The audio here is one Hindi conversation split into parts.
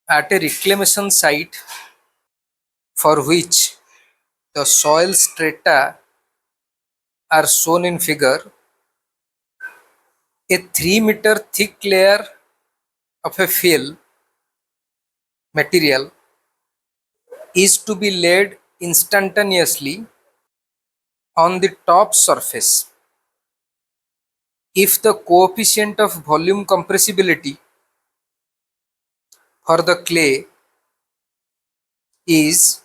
at a reclamation site for which the soil strata are shown in figure, a 3-meter thick layer of a fill material is to be laid instantaneously on the top surface. If the coefficient of volume compressibility for the clay is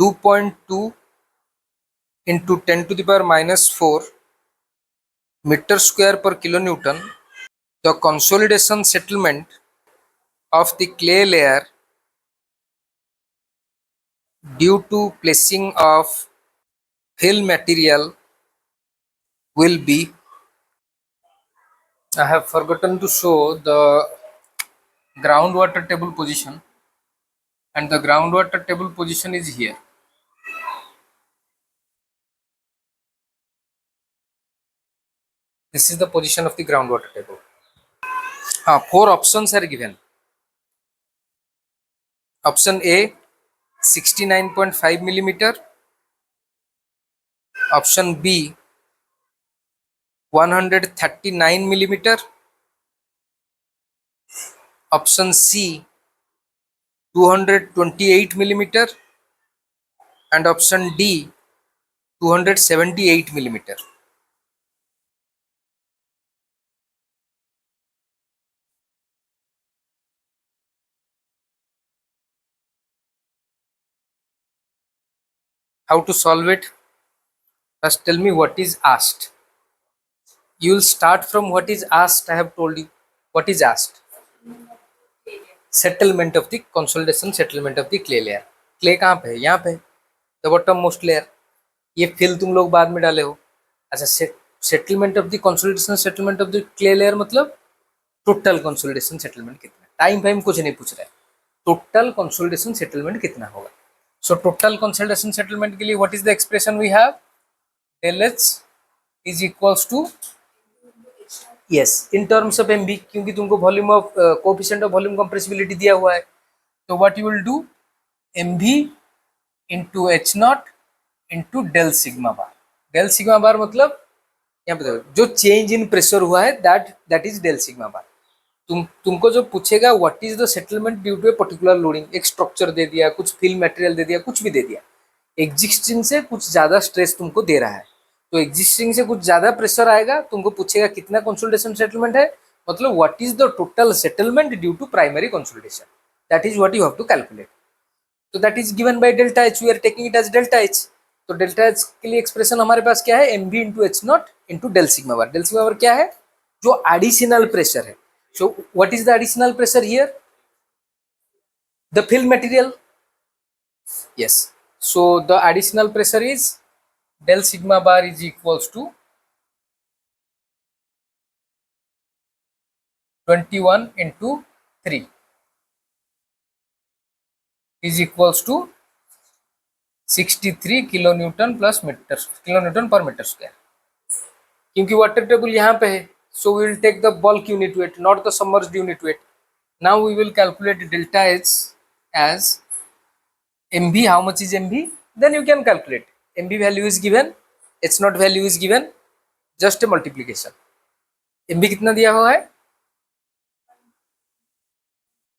2.2 into 10 to the power minus 4 meter square per kilonewton, the consolidation settlement of the clay layer due to placing of fill material will be. I have forgotten to show the groundwater table position, and the groundwater table position is here. This is the position of the groundwater table. Four options are given. Option A 69.5 millimeter, option B 139 millimeter, option C 228 millimeter, and option D 278 millimeter. How to solve it? First tell me what is asked. You will start from what is asked. I have told you what is asked. Settlement of the consolidation settlement of the clay layer. Clay कहाँ पे है? यहाँ पे the bottom most layer. ये fill तुम लोग बाद में डाले हो. अच्छा, settlement of the consolidation settlement of the clay layer मतलब टोटल कंसोलिडेशन सेटलमेंट कितना. टाइम कुछ नहीं पूछ रहा है, टोटल कंसोलिडेशन सेटलमेंट कितना होगा. सो टोटल कंसोलिडेशन सेटलमेंट के लिए what is the expression we have? Del H is equals to, yes, in terms of MV, क्योंकि तुमको volume of coefficient of volume compressibility दिया हुआ है. तो what you will do, MV into H naught into del sigma bar. Del sigma bar मतलब यहाँ पे देखो जो चेंज इन प्रेशर हुआ है that is del sigma bar. तुमको जो पूछेगा what is the settlement due to a particular loading, एक स्ट्रक्चर दे दिया, कुछ फिल मटेरियल दे दिया, कुछ भी दे दिया, एग्जिस्टिंग से कुछ ज्यादा स्ट्रेस तुमको दे रहा है, तो एग्जिस्टिंग से कुछ ज्यादा प्रेशर आएगा, तुमको पूछेगा कितना कंसोलिडेशन सेटलमेंट है, मतलब what is the total settlement due to primary consolidation, that is what you have to calculate. तो that is given by delta H, we are taking it as delta H. तो डेल्टा एच के लिए एक्सप्रेशन हमारे पास क्या है, M B into H naught into del sigma bar. Del sigma bar क्या है, जो एडिशनल प्रेशर है. So what is the additional pressure here? The fill material. Yes. So the additional pressure is del sigma bar is equals to 21 into 3 is equals to 63 kilonewton plus kilonewton per meter square. क्योंकि वाटर टेबल यहाँ पे है, so we will take the bulk unit weight, not the submerged unit weight. Now we will calculate delta H as MV. How much is MV? Then you can calculate. MV value is given, H naught value is given, just a multiplication. MV कितना दिया हुआ है?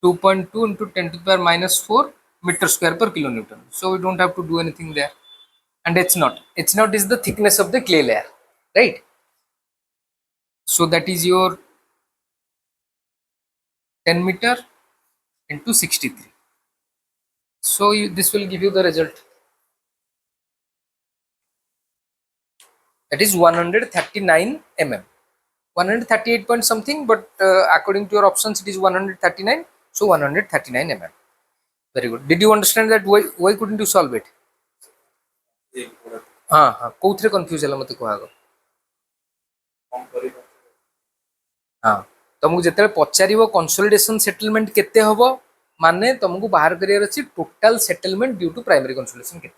2.2 into 10 to the power minus 4 meter square per kilonewton. So we don't have to do anything there. And H naught is the thickness of the clay layer, right? So that is your 10 meter into 63. So this will give you the result. That is 139 mm. 138 point something, but according to your options it is 139. So 139 mm. Very good. Did you understand that? Why couldn't you solve it? हाँ कौन कंफ्यूज है मत कह. हाँ तुमको जिते पचार कंसोलिडेशन सेटलमेंट केते हबो माने तुमको बाहर करियर अछि total settlement due to primary consolidation केते,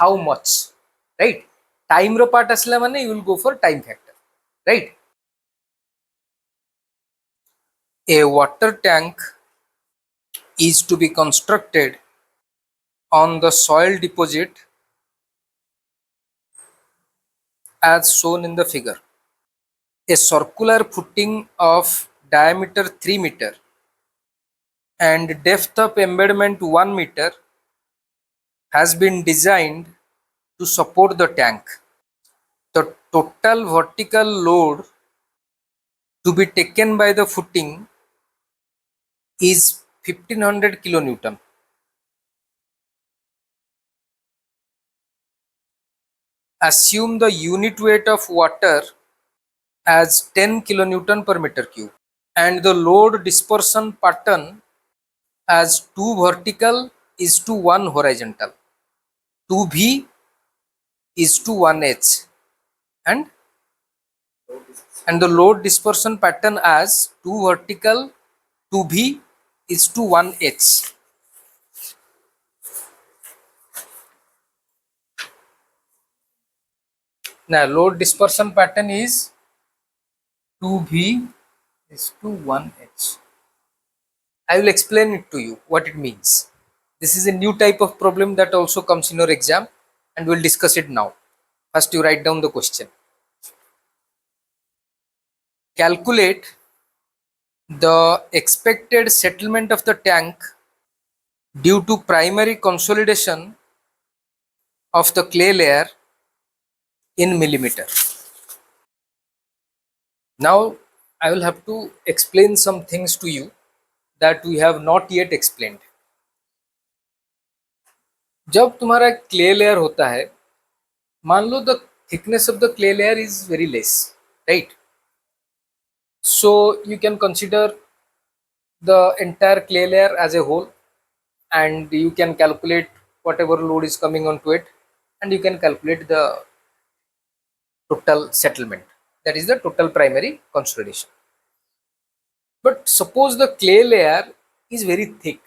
हाउ मच, राइट. टाइम रो पार्ट असला माने you will go for time factor, right. A water tank is to be constructed on the soil deposit as shown in the figure. A circular footing of diameter 3 meter and depth of embedment 1 meter has been designed to support the tank. The total vertical load to be taken by the footing is 1500 kilonewton. Assume the unit weight of water as 10 kilonewton per meter cube and the load dispersion pattern as 2 vertical is to 1 horizontal, 2V is to 1H, and the load dispersion pattern as 2 vertical, 2V is to 1H. Now load dispersion pattern is 2V is to 1H. I will explain it to you what it means. This is a new type of problem that also comes in your exam and we'll discuss it now. First you write down the question. Calculate the expected settlement of the tank due to primary consolidation of the clay layer in millimeter. Now I will have to explain some things to you that we have not yet explained. जब तुम्हारा क्ले लेयर होता है, मान लो the thickness of the clay layer is very less, right? So you can consider the entire clay layer as a whole and you can calculate whatever load is coming onto it and you can calculate the total settlement, that is the total primary consolidation. But suppose the clay layer is very thick,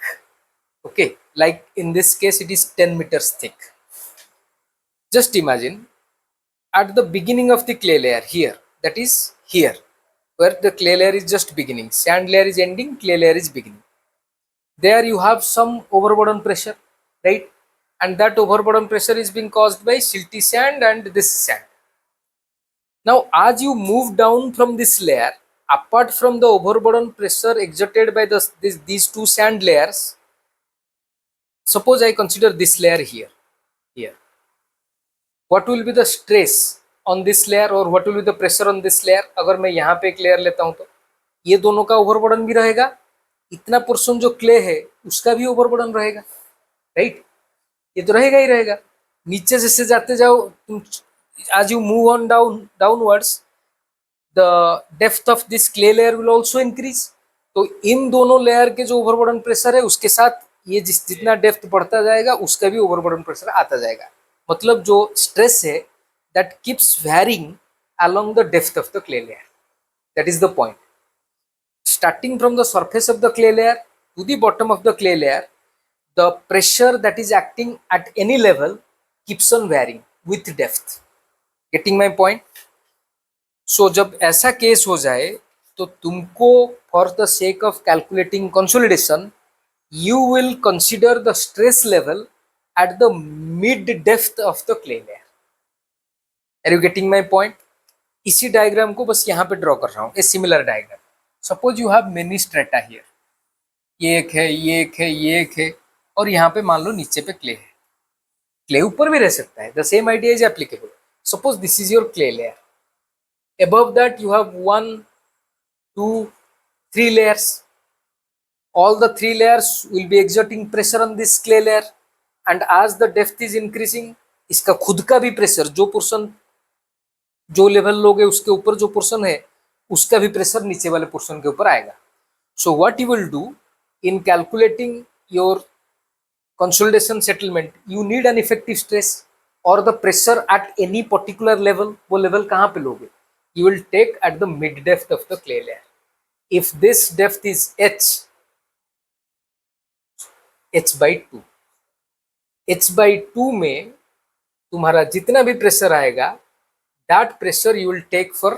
okay, like in this case it is 10 meters thick. Just imagine at the beginning of the clay layer here, that is here where the clay layer is just beginning, sand layer is ending, clay layer is beginning. There you have some overburden pressure, right? And that overburden pressure is being caused by silty sand and this sand. Now as you move down from this layer, apart from the overburden pressure exerted by these two sand layers, suppose I consider this layer here, what will be the stress on this layer or what will be the pressure on this layer? अगर मैं यहाँ पे एक लेयर लेता हूँ तो ये दोनों का ओवरबर्डन भी रहेगा, इतना पोर्शन जो क्ले है उसका भी ओवरबर्डन रहेगा, राइट? ये तो रहेगा ही रहेगा. नीचे जैसे जाते जाओ तुम, as you move on downwards, the depth of this clay layer will also increase. तो इन दोनों लेयर के जो ओवरबर्डन प्रेशर है उसके साथ ये जितना डेप्थ बढ़ता जाएगा उसका भी ओवरबर्डन प्रेशर आता जाएगा. मतलब जो स्ट्रेस है that keeps varying along the depth of the clay layer. That is the point. Starting from the surface of the clay layer to the bottom of the clay layer, the pressure that is acting at any level keeps on varying with depth. Getting my point? So जब ऐसा केस हो जाए तो तुमको for the sake of calculating consolidation, you will consider the stress level at the mid depth of the clay layer. Are you getting my point? इसी डायग्राम को बस यहाँ पे ड्रॉ कर रहा हूँ, a similar diagram. Suppose you have many strata here, ये एक है, ये एक है, ये एक है, और यहाँ पे मान लो नीचे पे क्ले है. क्ले ऊपर भी रह सकता है, the same idea is applicable. Suppose this is your clay layer. Above that you have 1, 2, 3 layers. All the 3 layers will be exerting pressure on this clay layer, and as the depth is increasing, इसका खुद का भी प्रेशर, जो पोर्शन जो लेवल लोगे उसके ऊपर जो पोर्शन है उसका भी प्रेशर नीचे वाले पोर्शन के ऊपर आएगा. So what you will do in calculating your consolidation settlement, you need an effective stress और the pressure at any particular level. वो लेवल कहाँ पे लोगे? You will take at the mid depth of the clay layer. If this depth is h by 2, h by 2 में तुम्हारा जितना भी प्रेशर आएगा, that pressure you will take for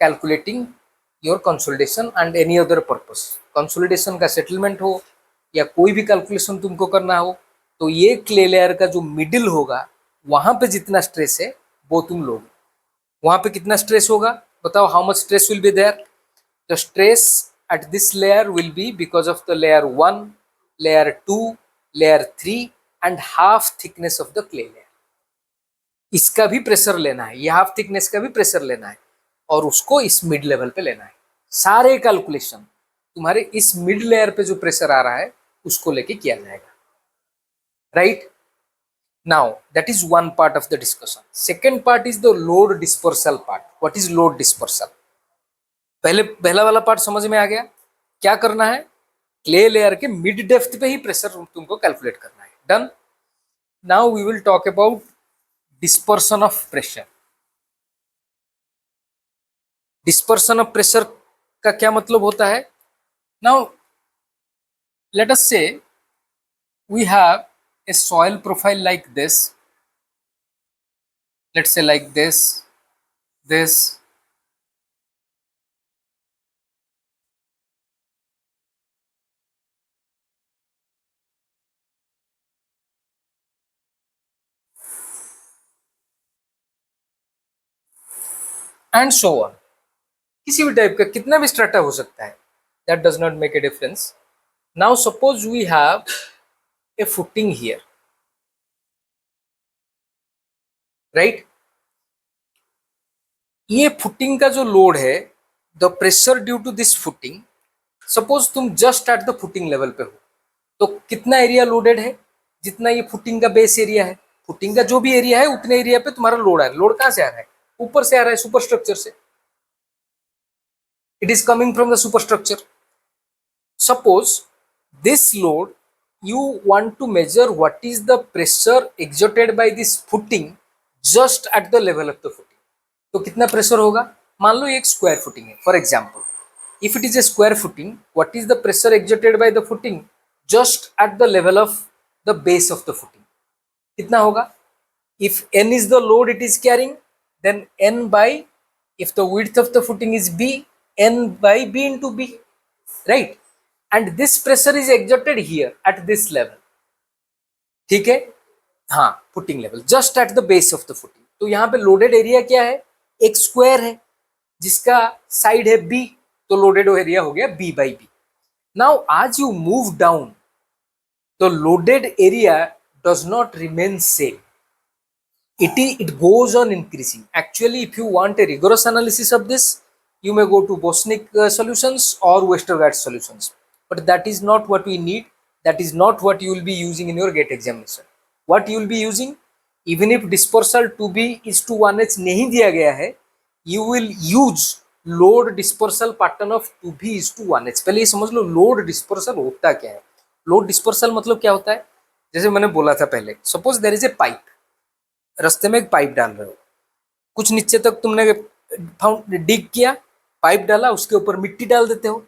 calculating your consolidation and any other purpose. Consolidation का सेटलमेंट हो या कोई भी कैलकुलेशन तुमको करना हो, तो ये क्ले लेयर का जो मिडिल होगा वहां पे जितना स्ट्रेस है वो तुम लोगे। वहां पे कितना स्ट्रेस होगा बताओ, how much stress will be there? The stress at this layer will be because of the layer 1, layer 2, layer 3 and half thickness of the clay layer। इसका भी प्रेशर लेना है, ये हाफ थिकनेस का भी प्रेशर लेना है और उसको इस मिड लेवल पे लेना है। सारे कैलकुलेशन तुम्हारे इस मिड लेयर पे जो प्रेशर आ रहा है उसको लेके किया जाएगा, right? Now that is one part of the discussion. Second part is the load dispersal part. What is load dispersal? पहला वाला पार्ट समझ में आ गया, क्या करना है? क्ले लेयर के मिड डेप्थ पे ही प्रेशर तुमको कैलकुलेट करना है। Done. Now we will talk about dispersion of pressure. Dispersion of pressure का क्या मतलब होता है? Now let us say we have a soil profile like this, let's say like this, and so on। किसी भी टाइप का कितना भी स्ट्रैटा हो सकता है, that does not make a difference। now suppose we have a footing here, right? ये फुटिंग का जो लोड है, the pressure due to this footing, suppose तुम just at the footing level पे हो, तो कितना एरिया लोडेड है? जितना ये फुटिंग का बेस एरिया है, फुटिंग का जो भी एरिया है उतने एरिया पे तुम्हारा लोड है। लोड कहाँ से आ रहा है? ऊपर से आ रहा है, सुपर स्ट्रक्चर से। It is coming from the super structure. Suppose this load you want to measure what is the pressure exerted by this footing just at the level of the footing। तो कितना प्रेशर होगा? मान लो एक स्क्वायर फुटिंग है, for example if it is a square footing, what is the pressure exerted by the footing just at the level of the base of the footing? कितना होगा? If n is the load it is carrying, then n by, if the width of the footing is b, n by b into b, right? and this pressure is exerted here at this level, ठीक है? हाँ, footing level just at the base of the footing. तो यहाँ पे लोडेड एरिया क्या है? एक स्क्वायर है जिसका साइड है b, तो लोडेड एरिया हो गया b by b। नाउ आज you move down, the loaded area does not remain same, it goes on increasing। actually if you want a rigorous analysis of this, you may go to Bosnick solutions or Westergaard solutions, but that is not what we need, that is not what you will be using in your GATE examination। what you will be using, even if dispersal 2b is to 1h नहीं दिया गया है, you will use load dispersal pattern of 2b is to 1h। पहले ये समझ लो लोड डिस्पर्सल होता क्या है। लोड डिस्पर्सल मतलब क्या होता है? जैसे मैंने बोला था पहले, suppose there is a pipe, रास्ते में एक पाइप डाल रहे हो, कुछ नीचे तक तुमने डिग किया, पाइप डाला, उसके ऊपर मिट्टी डाल देते हो।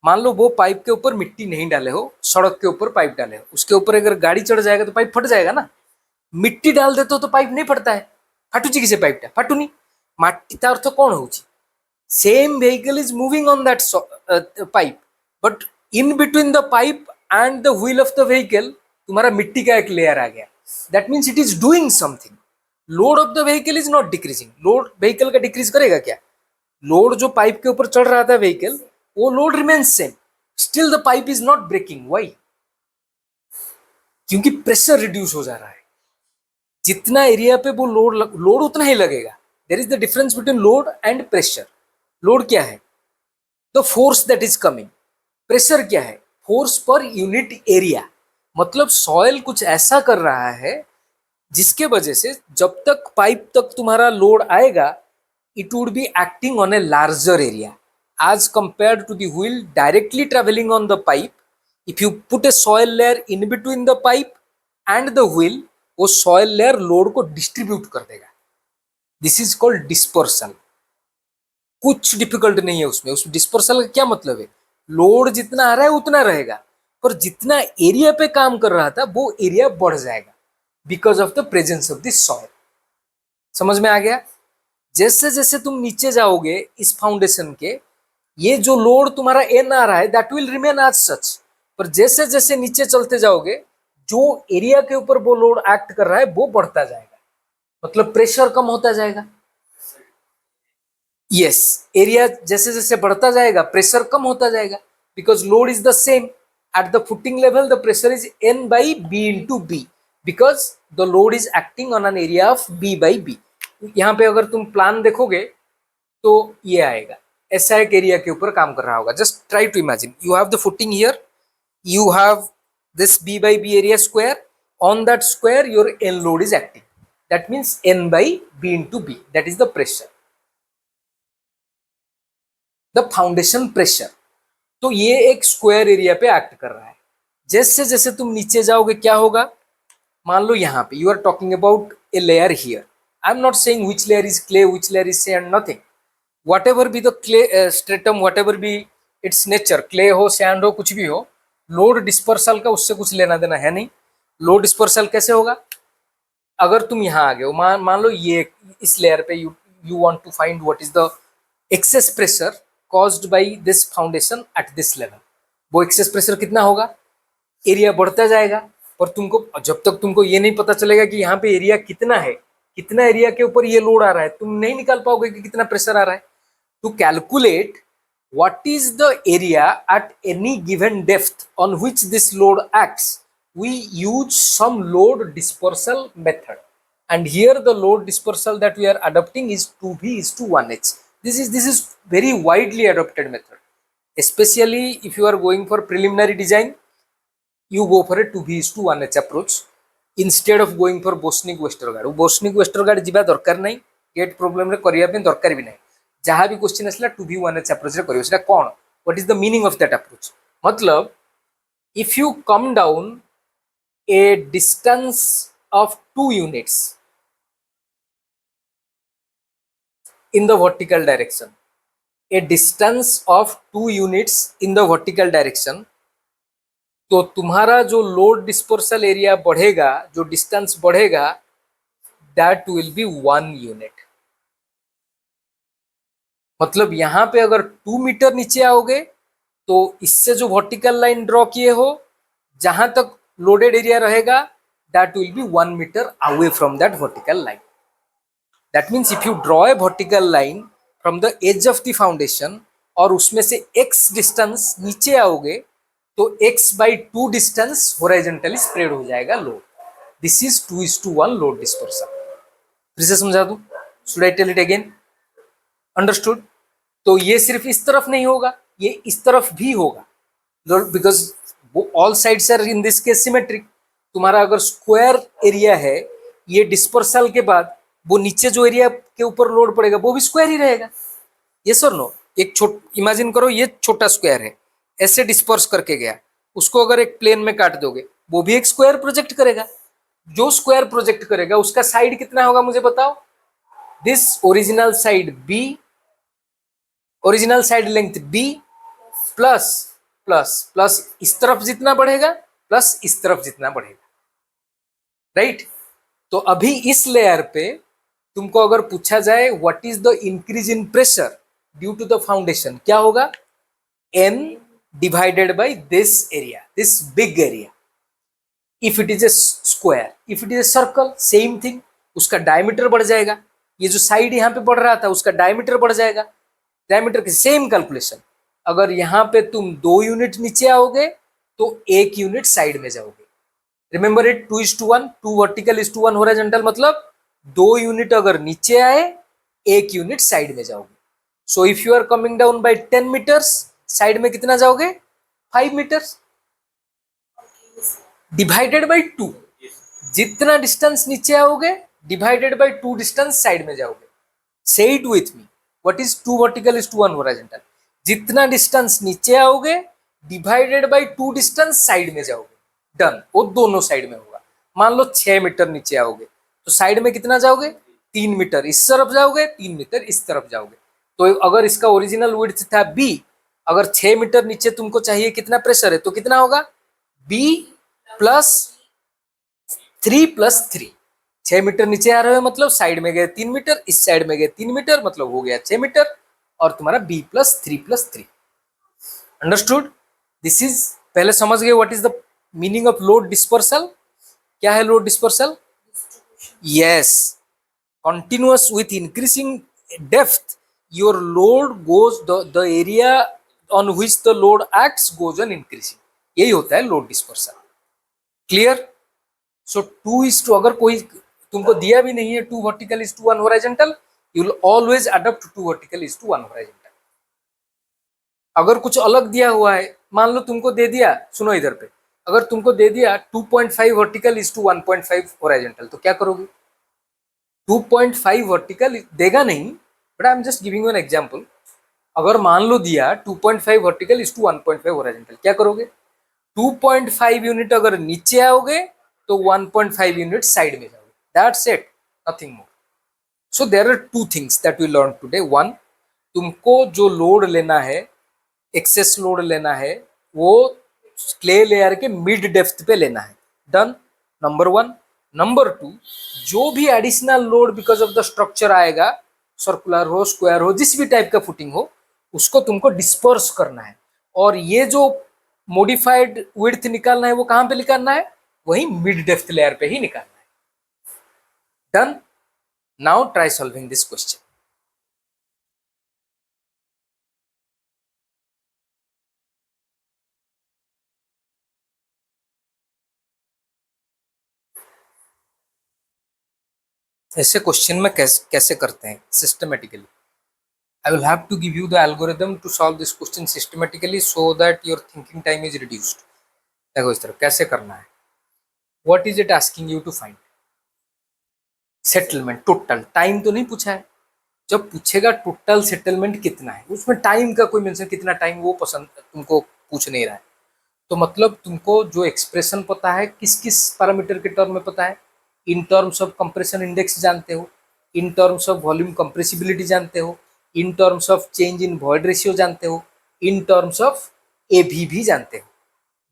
मान लो वो पाइप के ऊपर मिट्टी नहीं डाले हो, सड़क के ऊपर पाइप डाले हो, उसके ऊपर अगर गाड़ी चढ़ जाएगा तो पाइप फट जाएगा ना। मिट्टी डाल देते हो तो पाइप नहीं फटता है। फाटुची किसे पाइप फाटुनी माटी तार अर्थ कौन हो? Same vehicle is moving on that pipe, but in between the pipe and the wheel of the vehicle तुम्हारा मिट्टी का एक लेयर आ गया। That means it is doing something. Load of the vehicle is not decreasing. Load vehicle का डिक्रीज करेगा क्या? लोड जो पाइप के ऊपर चढ़ रहा था व्हीकल, वो load remains same, still the pipe is not breaking. Why? क्योंकि प्रेशर रिड्यूस हो जा रहा है। जितना एरिया पे वो लोड उतना ही लगेगा। There is the difference between load and pressure. Load क्या है? The force that is coming. Pressure क्या है? Force per unit area. मतलब सॉइल कुछ ऐसा कर रहा है जिसके वजह से जब तक पाइप तक तुम्हारा लोड आएगा, it would be acting on a larger area as compared to the wheel directly traveling on the pipe। if you put a soil layer in between the pipe and the wheel, वो soil layer load को distribute कर देगा। this is called dispersal। कुछ डिफिकल्ट नहीं है उसमें। उस डिस्पर्सल का क्या मतलब है? लोड जितना आ रहा है उतना रहेगा, पर जितना एरिया पे काम कर रहा था वो एरिया बढ़ जाएगा because of the presence of this soil. समझ में आ गया? जैसे जैसे तुम नीचे जाओगे इस फाउंडेशन के, ये जो लोड तुम्हारा एन आ रहा है that will remain as such, पर जैसे जैसे नीचे चलते जाओगे जो एरिया के ऊपर वो लोड एक्ट कर रहा है वो बढ़ता जाएगा, मतलब प्रेशर कम होता जाएगा। यस, एरिया जैसे जैसे बढ़ता जाएगा प्रेशर कम होता जाएगा, because load is the same at the footing level, the pressure is N by B into B, because the load is acting on an area of B by B. यहाँ पे अगर तुम प्लान देखोगे तो ये आएगा, ऐसा एक एरिया के ऊपर काम कर रहा होगा। Just try to imagine you have the footing here, you have this b by b area square, on that square your n load is acting, that means n by b into b, that is the pressure, the foundation pressure। तो ये एक स्क्वायर एरिया पे एक्ट कर रहा है। जैसे जैसे तुम नीचे जाओगे क्या होगा, मान लो यहाँ पे you are talking about a layer here, I am not saying which layer is clay, which layer is sand, nothing, whatever be the clay stratum, whatever be its nature, clay हो sand हो कुछ भी हो, लोड डिस्पर्सल का उससे कुछ लेना देना है नहीं। लोड डिस्पर्सल कैसे होगा, अगर तुम यहाँ आ गए हो, मान लो ये इस लेयर पे you want to find what is the excess pressure caused by this foundation at this level, वो एक्सेस प्रेशर कितना होगा, एरिया बढ़ता जाएगा, पर तुमको जब तक तुमको ये नहीं पता चलेगा कि यहाँ पे एरिया कितना है, कितना एरिया के ऊपर ये लोड आ रहा है, तुम नहीं निकाल पाओगे कि कितना प्रेशर आ रहा है। To calculate what is the area at any given depth on which this load acts, we use some load dispersal method, and here the load dispersal that we are adopting is 2v is to 1h. This is very widely adopted method, especially if you are going for preliminary design, you go for a 2v is to 1h approach instead of going for Bosnick Westergaard। Bosnick Westergaard ଯିବା ଦରକାର ନାହିଁ, ଗେଟ୍ ପ୍ରୋବ୍ଲେମରେ କରିବା ପାଇଁ ଦରକାର ବି ନାହିଁ। जहाँ भी क्वेश्चन आसला 2v1h अप्रोच रे करियो, सेटा कोन, what is the meaning of that approach, मतलब if you come down a distance of 2 units in the vertical direction, a distance of 2 units in the vertical direction, तो तुम्हारा जो लोड डिस्पर्सल एरिया बढ़ेगा, जो डिस्टेंस बढ़ेगा, दैट विल बी 1 यूनिट। मतलब यहाँ पे अगर 2 मीटर नीचे आओगे तो इससे जो वर्टिकल लाइन ड्रॉ किए हो, जहां तक लोडेड एरिया रहेगा, that will be 1 metre away from that vertical line. That means if you draw a vertical line from the edge of the foundation और उसमें से x डिस्टेंस नीचे आओगे तो x by 2 distance horizontally spread हो जाएगा load. This is 2:1 load dispersion. फिर से समझा दूं, should I tell it again, understood? तो ये सिर्फ इस तरफ नहीं होगा, ये इस तरफ भी होगा, बिकॉज वो all sides are in this case symmetric. तुम्हारा अगर स्क्वायर एरिया है, ये डिस्पर्सल के बाद वो नीचे जो एरिया के ऊपर लोड पड़ेगा वो भी स्क्वायर ही रहेगा। यस और नो? एक इमेजिन करो, ये छोटा स्क्वायर है, ऐसे डिस्पर्स करके गया, उसको अगर एक प्लेन में काट दोगे वो भी एक स्क्वायर प्रोजेक्ट करेगा। जो स्क्वायर प्रोजेक्ट करेगा उसका साइड कितना होगा मुझे बताओ? This original side B, original side length b plus plus plus इस तरफ जितना बढ़ेगा प्लस इस तरफ जितना बढ़ेगा, राइट? तो अभी इस लेयर पे तुमको अगर पूछा जाए what is the increase in pressure due to the foundation, क्या होगा? n divided by this area, this big area. If it is a square, if it is a circle, same thing, उसका डायमीटर बढ़ जाएगा। ये जो साइड यहाँ पे बढ़ रहा था उसका डायमीटर बढ़ जाएगा। डायमीटर की सेम कैलकुलेशन, अगर यहाँ पे तुम 2 यूनिट नीचे आओगे तो 1 यूनिट साइड में जाओगे। Remember it, 2:1, 2 vertical is to 1 horizontal, मतलब 2 यूनिट अगर नीचे आए 1 यूनिट साइड में जाओगे। So if you are coming down by 10 metres, side में कितना जाओगे? 5 मीटर्स डिवाइडेड बाय 2। जितना डिस्टेंस नीचे आओगे डिवाइडेड बाय 2 डिस्टेंस साइड में जाओगे। Say it with me, what is 2 vertical is to 1 horizontal? जितना डिस्टेंस नीचे आओगे डिवाइडेड बाय 2 डिस्टेंस साइड में जाओगे। डन, वो दोनों साइड में होगा। मान लो 6 मीटर नीचे आओगे तो साइड में कितना जाओगे? 3 मीटर इस तरफ जाओगे, 3 मीटर इस तरफ जाओगे। तो अगर इसका ओरिजिनल विड्थ था b, अगर 6 मीटर नीचे तुमको चाहिए कितना प्रेशर है तो कितना होगा? b plus 3 plus 3। 6 मीटर नीचे आ रहे हो मतलब साइड में गए 3 मीटर, इस साइड में गए 3 मीटर, मतलब हो गया 6 मीटर। और तुम्हारा b plus 3 understood. This is, पहले समझ गए what is the meaning of load dispersal. क्या है load dispersal? Yes, continuous with increasing depth your load goes the area on which the load acts goes on increasing, यही होता है लोड डिस्पर्सल। क्लियर? सो 2:, अगर कोई तुमको दिया भी नहीं है 2 vertical is to 1 horizontal, you will always adopt 2 vertical is to 1 horizontal. अगर कुछ अलग दिया हुआ है, मान लो तुमको दे दिया, सुनो इधर पे, अगर तुमको दे दिया 2.5 वर्टिकल इज टू 1.5 हॉरिजॉन्टल, तो क्या करोगे? 2.5 वर्टिकल देगा नहीं, but I am just giving you an example. अगर मान लो दिया 2.5 वर्टिकल इज टू 1.5 हॉरिजॉन्टल, क्या करोगे? 2.5 यूनिट अगर नीचे आओगे तो 1.5 यूनिट साइड में जाओगे, that's it, nothing more. So there are two things that we learn today. One, तुमको जो लोड लेना है, एक्सेस लोड लेना है, वो क्ले लेयर के मिड डेप्थ पे लेना है, डन, नंबर 1। नंबर 2, जो भी additional load because of the structure आएगा, सर्कुलर हो, स्क्वायर हो, जिस भी टाइप का फुटिंग हो, उसको तुमको डिस्पर्स करना है। और ये जो मॉडिफाइड विड्थ निकालना है वो कहां पे निकालना है? वही मिड डेप्थ लेयर पे ही निकालना है, done. Now try solving this question. ऐसे क्वेश्चन में कैसे करते हैं? Systematically. I will have to give you the algorithm to solve this question systematically so that your thinking time is reduced. देखो इस तरह कैसे करना है। What is it asking you to find? Settlement total, time तो नहीं पूछा है। जब पूछेगा टोटल सेटलमेंट कितना है, उसमें टाइम का कोई मेंशन, कितना टाइम वो पसंद तुमको पूछ नहीं रहा है। तो मतलब तुमको जो एक्सप्रेशन पता है, किस किस पैरामीटर के टर्म में पता है? In terms of compression index जानते हो, in terms of volume compressibility जानते हो, in terms of change in void ratio जानते हो, इन टर्म्स ऑफ एवी भी जानते हो,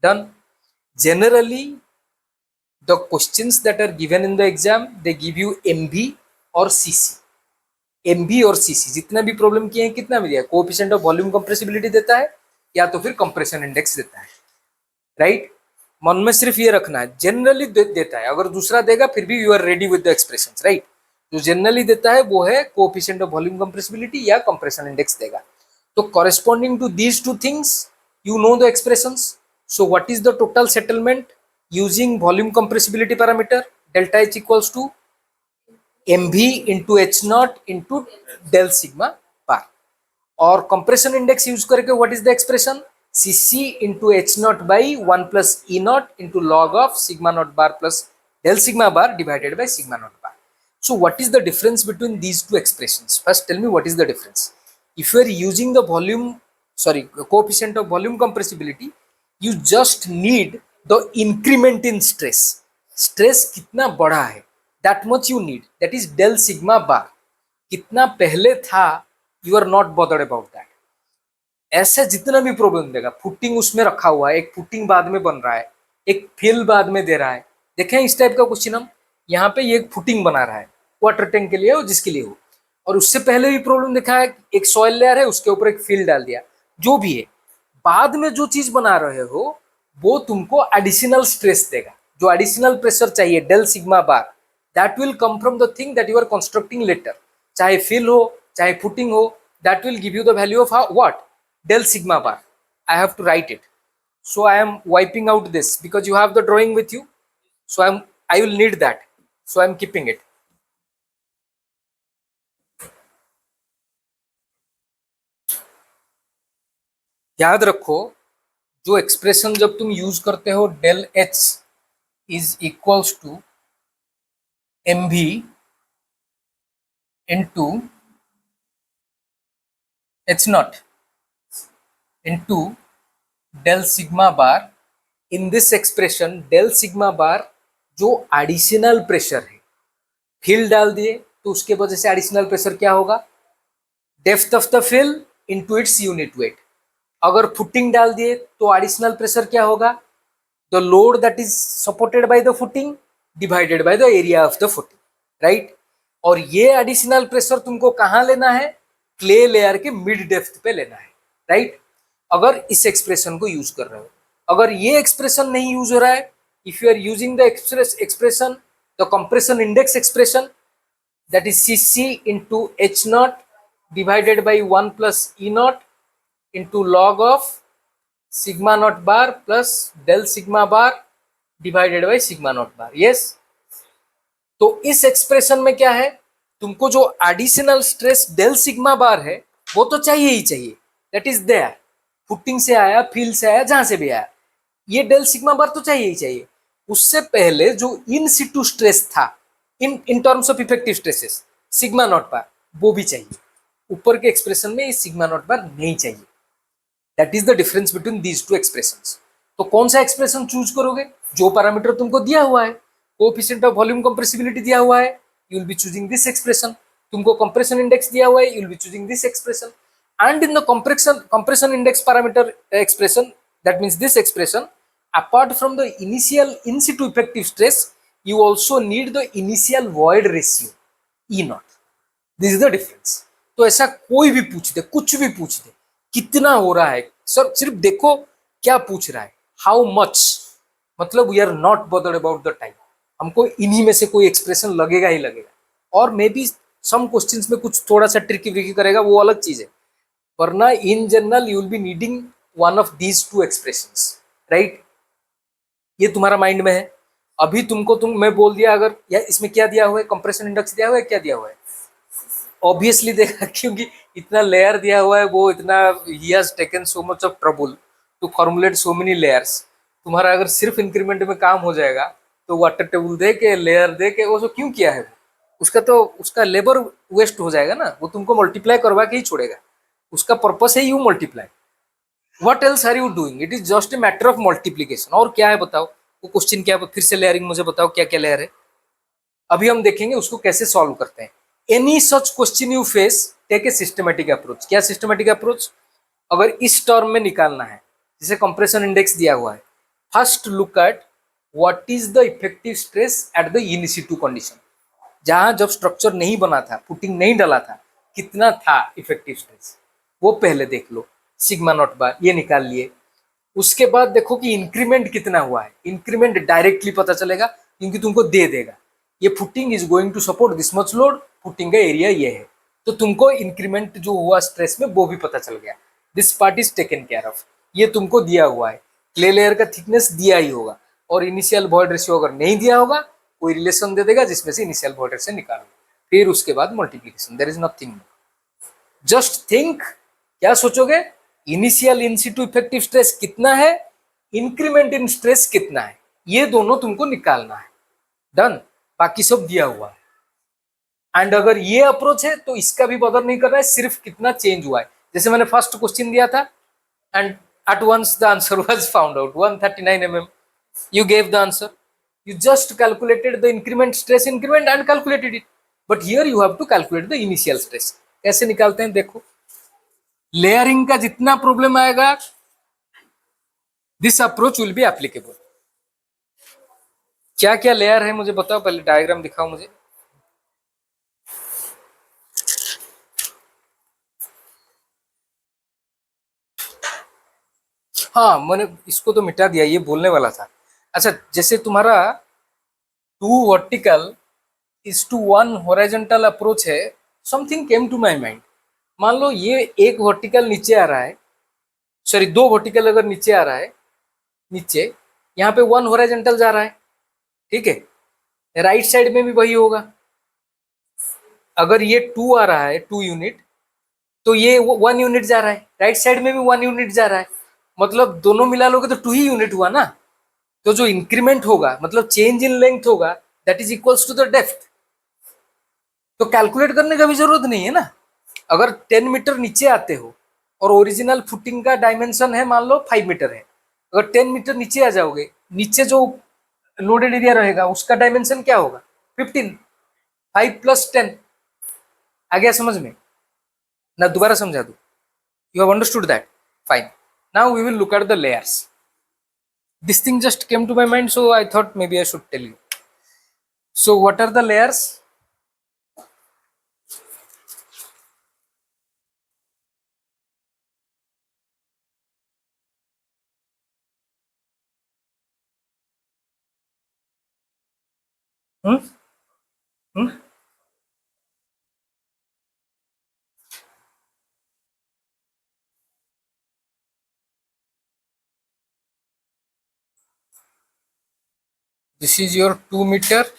done. Generally the questions that are given in the exam, they give you MV और सीसी। एमवी और सीसी जितना भी प्रॉब्लम किए हैं, कितना भी दिया, कोएफिशिएंट ऑफ वॉल्यूम कंप्रेसिबिलिटी देता है या तो फिर कंप्रेशन इंडेक्स देता है, राइट। मन में सिर्फ ये रखना है, जनरली देता है। अगर दूसरा देगा फिर भी you are ready with the expressions, right. जो जनरली देता है वो है कोएफिशिएंट ऑफ वॉल्यूम कंप्रेसिबिलिटी या कंप्रेशन इंडेक्स देगा। तो corresponding to these two things you know the expressions. So what is the total settlement using volume compressibility parameter? Delta H equals to mv into H naught into del sigma bar. और कंप्रेशन इंडेक्स यूज करके what is the expression? cc into H not by 1 plus e naught into log of sigma naught bar plus del sigma bar divided by sigma naught bar. So what is the difference between these two expressions? First tell me what is the difference. If you are using the coefficient of volume compressibility, you just need the increment in stress. Stress कितना बड़ा है, that much you need. That is del sigma bar. कितना पहले था, you are not bothered about that. ऐसे जितना भी प्रॉब्लम देगा, फुटिंग उसमें रखा हुआ है, एक फुटिंग बाद में बन रहा है, एक फिल बाद में दे रहा है। देखें इस टाइप का क्वेश्चन, हम यहाँ पे ये एक फुटिंग बना रहा है वाटर टैंक के लिए हो, जिसके लिए हो, और उससे पहले भी प्रॉब्लम देखा है, एक सॉइल लेयर है, उसके ऊपर एक फिल डाल दिया, जो भी है। बाद में जो चीज बना रहे हो वो तुमको एडिशनल स्ट्रेस देगा, जो एडिशनल प्रेशर चाहिए del sigma bar, that will come from the thing that you are constructing later, चाहे फिल हो चाहे फुटिंग हो, that will give you the value of what? del sigma bar. I have to write it, so I am wiping out this because you have the drawing with you, so I will need that, so I am keeping it. याद रखो, जो एक्सप्रेशन जब तुम यूज करते हो, del h is equals to mv into h naught into del sigma bar. In this expression del sigma bar जो एडिशनल प्रेशर है, फिल डाल दिए तो उसके वजह से एडिशनल प्रेशर क्या होगा? Depth of the fill into its unit weight. अगर फुटिंग डाल दिए तो एडिशनल प्रेशर क्या होगा? The load that is supported by the footing divided by the area of the footing, right. और ये एडिशनल प्रेशर तुमको कहाँ लेना है? क्ले लेयर के मिड डेप्थ पे लेना है, राइट। अगर इस एक्सप्रेशन को यूज कर रहे हो, अगर ये एक्सप्रेशन नहीं यूज हो रहा है, if you are using the expression, the compression index expression, that is Cc into H naught divided by 1 plus E naught into log of sigma naught bar plus del sigma bar divided by sigma naught bar. Yes, तो इस एक्सप्रेशन में क्या है, तुमको जो एडिशनल स्ट्रेस डेल सिग्मा बार है वो तो चाहिए ही चाहिए, दैट इज देयर, फुटिंग से आया, फील्ड से आया, जहां से भी आया, ये डेल सिग्मा बार तो चाहिए ही चाहिए। उससे पहले जो इन सिटू स्ट्रेस था, in terms of effective stresses, sigma naught bar, वो भी चाहिए। ऊपर के एक्सप्रेशन में ये सिग्मा नॉट बार नहीं चाहिए। That is the difference between these two expressions. तो कौन सा एक्सप्रेशन चूज करोगे, जो पैरामीटर तुमको दिया हुआ है, कोएफिशिएंट ऑफ वॉल्यूम कंप्रेसिबिलिटी दिया हुआ है, you will B choosing this expression. तुमको कंप्रेशन इंडेक्स दिया हुआ है, you will B choosing this expression. And in the compression index parameter expression, that means this expression, apart from the initial in situ effective stress, you also need the initial void ratio E naught. This is the difference. तो ऐसा कोई भी पूछ दे, कुछ भी पूछ दे, कितना हो रहा है सर, सिर्फ देखो क्या पूछ रहा है, हाउ मच, मतलब we are not bothered about the time, हमको इन्हीं में से कोई एक्सप्रेशन लगेगा ही लगेगा। और मे बी सम क्वेश्चंस में कुछ थोड़ा सा ट्रिकी व्रिकी करेगा, वो अलग चीज है, वरना in general you will be needing one of these two expressions, right. ये तुम्हारा माइंड में है। अभी तुमको मैं बोल दिया, अगर या इसमें क्या दिया हुआ है, कंप्रेशन इंडेक्स दिया हुआ है, क्या दिया हुआ है, ऑब्वियसली देखा, क्योंकि इतना लेयर दिया हुआ है, वो इतना ही has taken so much of trouble to formulate so many layers. तुम्हारा अगर सिर्फ इंक्रीमेंट में काम हो जाएगा तो वाटर टेबल दे के, लेयर दे के, वो जो क्यों किया है, उसका तो उसका लेबर वेस्ट हो जाएगा ना, वो तुमको मल्टीप्लाई करवा के ही छोड़ेगा, उसका पर्पस है you multiply. What else are you doing, it is just a matter of multiplication. और क्या है बताओ, वो क्वेश्चन क्या है, फिर से लेयरिंग मुझे बताओ क्या क्या लेयर है, अभी हम देखेंगे उसको कैसे सॉल्व करते हैं। Any such question you face, take a systematic approach. क्या सिस्टमेटिक अप्रोच, अगर इस टर्म में निकालना है, जैसे कंप्रेशन इंडेक्स दिया हुआ है, first look at what is the effective stress at the in Situ condition, जहां जब स्ट्रक्चर नहीं बना था, पुटिंग नहीं डाला था, कितना था इफेक्टिव स्ट्रेस, वो पहले देख लो, सिग्मा नॉट बार ये निकाल लिए। उसके बाद देखो कि इंक्रीमेंट कितना हुआ है, इंक्रीमेंट डायरेक्टली पता चलेगा क्योंकि तुमको दे देगा, ये footing is going to support this much load, footing का एरिया ये है, तो तुमको इंक्रीमेंट जो हुआ स्ट्रेस में वो भी पता चल गया, this part is taken care of, ये तुमको दिया हुआ है। क्ले लेयर का थिकनेस दिया ही होगा, और इनिशियल वॉइड रेशियो अगर नहीं दिया होगा, कोई रिलेशन दे देगा जिसमें से इनिशियल वॉइड रेशियो निकालो, फिर उसके बाद multiplication, there is nothing. Just think, क्या सोचोगे, initial in situ effective stress कितना है, इंक्रीमेंट इन स्ट्रेस कितना है, ये दोनों तुमको निकालना है, डन, बाकी सब दिया हुआ है। एंड अगर ये अप्रोच है तो इसका भी बदल नहीं करना है, सिर्फ कितना चेंज हुआ है। जैसे मैंने फर्स्ट क्वेश्चन दिया था and at once the answer was found out, 139 mm, you gave the answer, you just calculated the increment, stress increment and calculated it, but here you have to calculate the initial stress। कैसे निकालते हैं देखो, लेयरिंग का जितना प्रॉब्लम आएगा, this approach will be applicable. क्या क्या लेयर है मुझे बताओ, पहले डायग्राम दिखाओ मुझे। हाँ, मैंने इसको तो मिटा दिया, ये बोलने वाला था। अच्छा, जैसे तुम्हारा 2 vertical is to 1 horizontal approach है, something came to my mind. मान लो ये एक वर्टिकल नीचे आ रहा है, सॉरी 2 वर्टिकल अगर नीचे आ रहा है, नीचे यहाँ पे 1 हॉरिजॉन्टल जा रहा है, ठीक है, राइट साइड में भी वही होगा। अगर ये 2 आ रहा है, 2 यूनिट, तो ये 1 यूनिट जा रहा है, राइट साइड में भी 1 यूनिट जा रहा है, मतलब दोनों मिला लोगे तो 2 ही यूनिट हुआ ना। तो जो इंक्रीमेंट होगा, मतलब चेंज इन लेंथ होगा, that is equals to the depth. तो कैलकुलेट करने का भी जरूरत नहीं है ना। अगर 10 मीटर नीचे आते हो और ओरिजिनल फुटिंग का डायमेंशन है मान लो 5 मीटर है, अगर 10 मीटर नीचे आ जाओगे, नीचे जो लोडेड एरिया रहेगा उसका डायमेंशन क्या होगा, 15, 5 + 10। आ गया समझ में ना, दोबारा समझा दू, you have understood that, fine. Now we will look at the layers. This thing just came to my mind, so I thought maybe I should tell you. So what are the layers? Hmm hmm this is your 2 metre,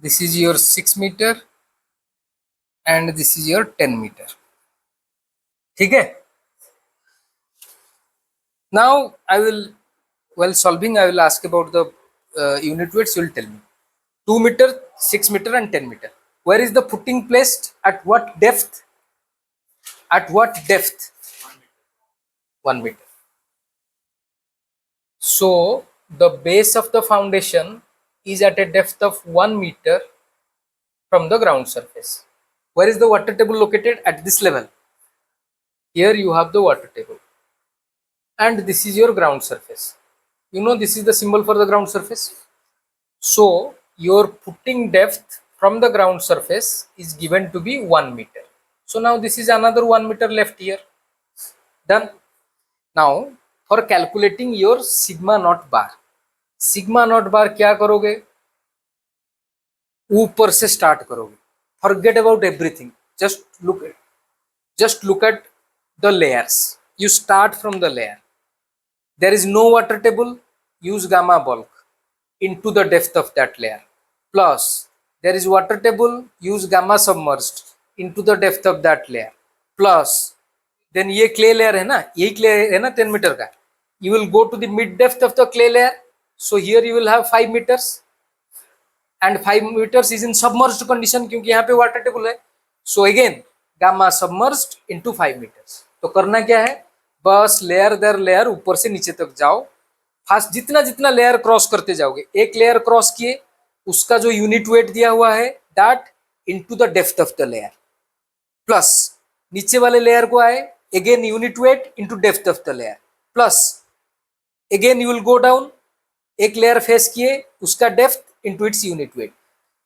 this is your 6 metre, and this is your 10 metre. ठीक है। Now I will, while solving, I will ask about the unit weights. You will tell me 2 meter, 6 meter, and 10 meter. Where is the footing placed? At what depth? At what depth? 1 meter. So the base of the foundation is at a depth of 1 meter from the ground surface. Where is the water table located? At this level. Here you have the water table, and this is your ground surface. You know this is the symbol for the ground surface. So your footing depth from the ground surface is given to be 1 meter. So now this is another 1 meter left here. Done. Now for calculating your sigma naught bar, sigma naught bar क्या करोगे? ऊपर से स्टार्ट करोगे. Forget about everything. Just look at the layers. You start from the layer. There is no water table. Use gamma bulk into the depth of that layer. Plus there is water table. Use gamma submerged into the depth of that layer. Plus then ये clay layer है ना, यही clay है ना 10 मीटर का. You will go to the mid depth of the clay layer. So here you will have 5 meters, and 5 meters is in submerged condition क्योंकि यहाँ पे water table है. So again gamma submerged into 5 meters. तो करना क्या है, बस लेयर दर लेयर ऊपर से नीचे तक जाओ. फास्ट जितना जितना लेयर क्रॉस करते जाओगे, एक लेयर क्रॉस किए उसका जो यूनिट वेट दिया हुआ है that into the depth of the layer, plus नीचे वाले लेयर को आए again unit weight into depth of the layer, plus again you will go down, एक लेयर फेस किए उसका depth into its unit wait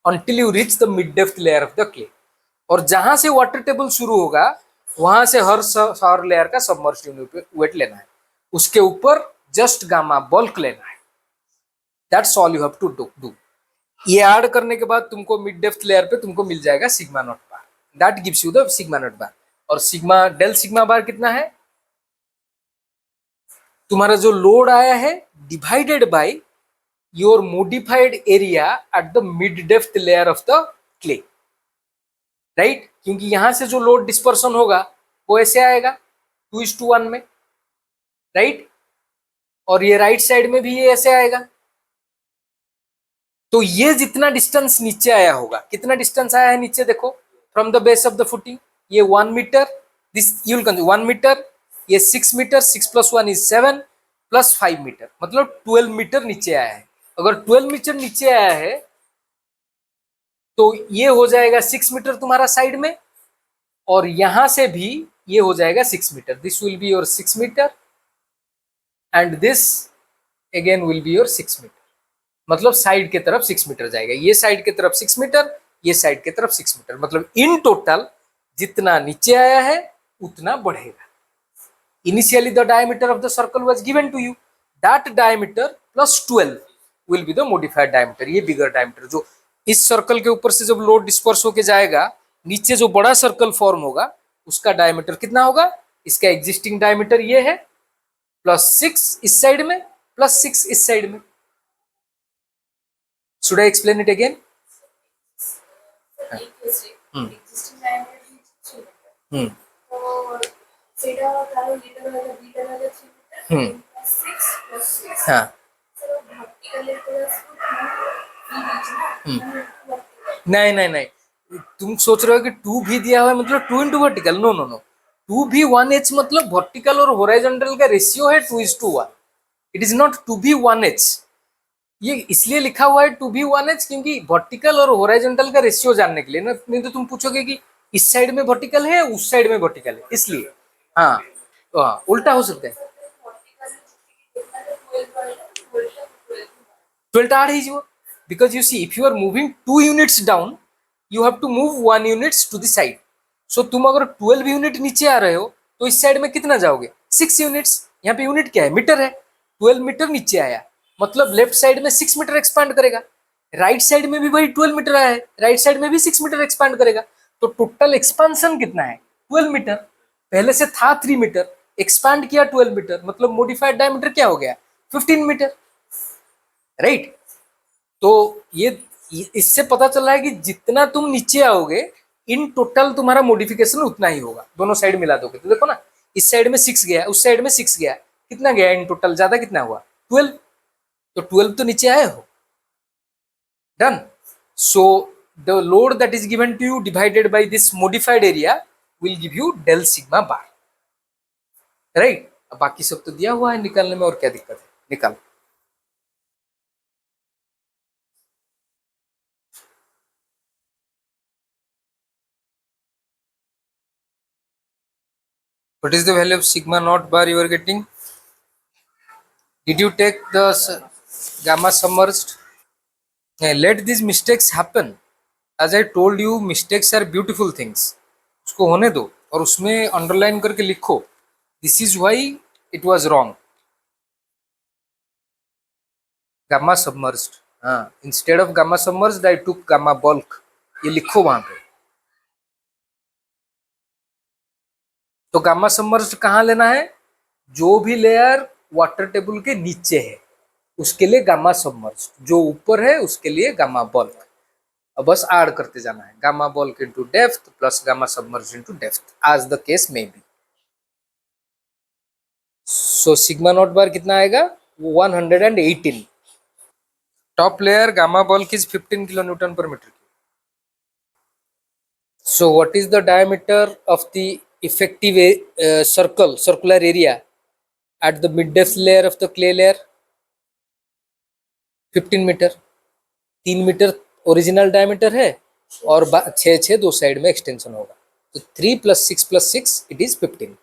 until you reach the mid depth layer of the clay. और जहां से वाटर टेबल शुरू होगा वहां से हर लेयर का सबमर्ज्ड यूनिट वेट लेना है, उसके ऊपर जस्ट गामा बल्क लेना है. That's all you have to do. ये ऐड करने के बाद तुमको मिड डेप्थ लेयर पे तुमको मिल जाएगा sigma naught bar. That gives you the sigma naught bar. और सिग्मा डेल सिग्मा बार कितना है, तुम्हारा जो लोड आया है divided by your modified area at the mid depth layer of the clay, right? क्योंकि यहां से जो लोड डिस्पर्सन होगा वो ऐसे आएगा 2:1 में, राइट? और ये राइट साइड में भी ये ऐसे आएगा. तो ये जितना डिस्टेंस नीचे आया होगा, कितना डिस्टेंस आया है नीचे देखो, from the base of the footing, ये 1 metre, this you will consider 1 metre, ये 6 मीटर, 6 + 1 = 7 + 5 मीटर, मतलब 12 मीटर नीचे आया है. अगर 12 मीटर नीचे आया है तो ये हो जाएगा 6 मीटर तुम्हारा साइड में, और यहां से भी ये हो जाएगा 6 metre. This will be your 6 metre and this again will be your 6 metre. मतलब साइड के तरफ 6 मीटर जाएगा, ये साइड के तरफ 6 मीटर, ये साइड के तरफ 6 मीटर. मतलब इन टोटल जितना नीचे आया है उतना बढ़ेगा. Initially the diameter of the circle was given to you, that diameter +12 will be the modified diameter. ये बिगर डायमीटर जो इस सर्कल के ऊपर से जब लोड डिस्पर्स होके जाएगा नीचे जो बड़ा सर्कल फॉर्म होगा उसका डायमीटर कितना होगा, इसका एग्जिस्टिंग डायमीटर ये है +6 इस साइड में, +6 इस साइड में. Should I explain it again? हाँ नहीं, तुम सोच रहे हो कि 2 भी दिया हुआ है मतलब 2 × वर्टिकल. नो, 2 भी 1h मतलब वर्टिकल और हॉरिजॉन्टल का रेशियो है 2:1. इट इज नॉट 2 भी 1h. ये इसलिए लिखा हुआ है 2 भी 1h क्योंकि वर्टिकल और हॉरिजॉन्टल का रेशियो जानने के लिए ना. नहीं तो तुम पूछोगे कि इस साइड में वर्टिकल है उस साइड में वर्टिकल है, इसलिए. हाँ, उल्टा हो सकता है. 12 add ହେଇଯିବ, because you see if you are moving 2 units down you have to move 1 units to the side. So तुम अगर 12 यूनिट नीचे आ रहे हो तो इस साइड में कितना जाओगे, 6 यूनिट्स. यहाँ पे यूनिट क्या है, मीटर है. 12 मीटर नीचे आया मतलब लेफ्ट साइड में 6 मीटर एक्सपांड करेगा. राइट साइड में भी वही 12 मीटर आया है, राइट साइड में भी 6 मीटर एक्सपांड करेगा, तो टोटल एक्सपांशन कितना है 12 मीटर। पहले से था 3 मीटर, एक्सपांड किया 12 मीटर, मतलब मॉडिफाइड डायमीटर क्या हो गया 15 मीटर, राइट। तो इससे पता चल रहा है कि जितना तुम नीचे आओगे इन टोटल तुम्हारा मॉडिफिकेशन उतना ही होगा, दोनों साइड मिला दोगे तो देखो ना, इस साइड में 6 गया, उस साइड में 6 गया, कितना गया इन टोटल, ज्यादा कितना हुआ 12, तो 12 तो नीचे आए हो, done. So the load that is given to you divided by this modified area will give you del sigma bar, right। अब बाकी सब तो दिया हुआ है निकालने में, और क्या दिक्कत है, निकाल। What is the value of sigma naught bar you are getting? Did you take the gamma submerged? Let these mistakes happen. As I told you, mistakes are beautiful things. उसको होने दो और उसमें अंडरलाइन करके लिखो, this is why it was wrong. Gamma submerged, हाँ, instead of gamma submerged I took gamma bulk, ये लिखो वहां पे। तो गामा सबमर्ज्ड कहाँ लेना है, जो भी लेयर वाटर टेबल के नीचे है उसके लिए गामा सबमर्ज्ड, जो ऊपर है उसके लिए गामा बल्क। अब बस ऐड करते जाना है, gamma bulk into depth plus gamma submerged into depth, as the case may be. So sigma naught bar कितना आएगा 118। Top layer gamma bulk is 15 kilo newton per metre. So what is the diameter of the effective circular area at the mid depth layer of the clay layer? 15 metre, 3 metre original diameter है और 6 दो साइड में एक्सटेंशन होगा, तो 3 + 6 + 6 इट इज 15।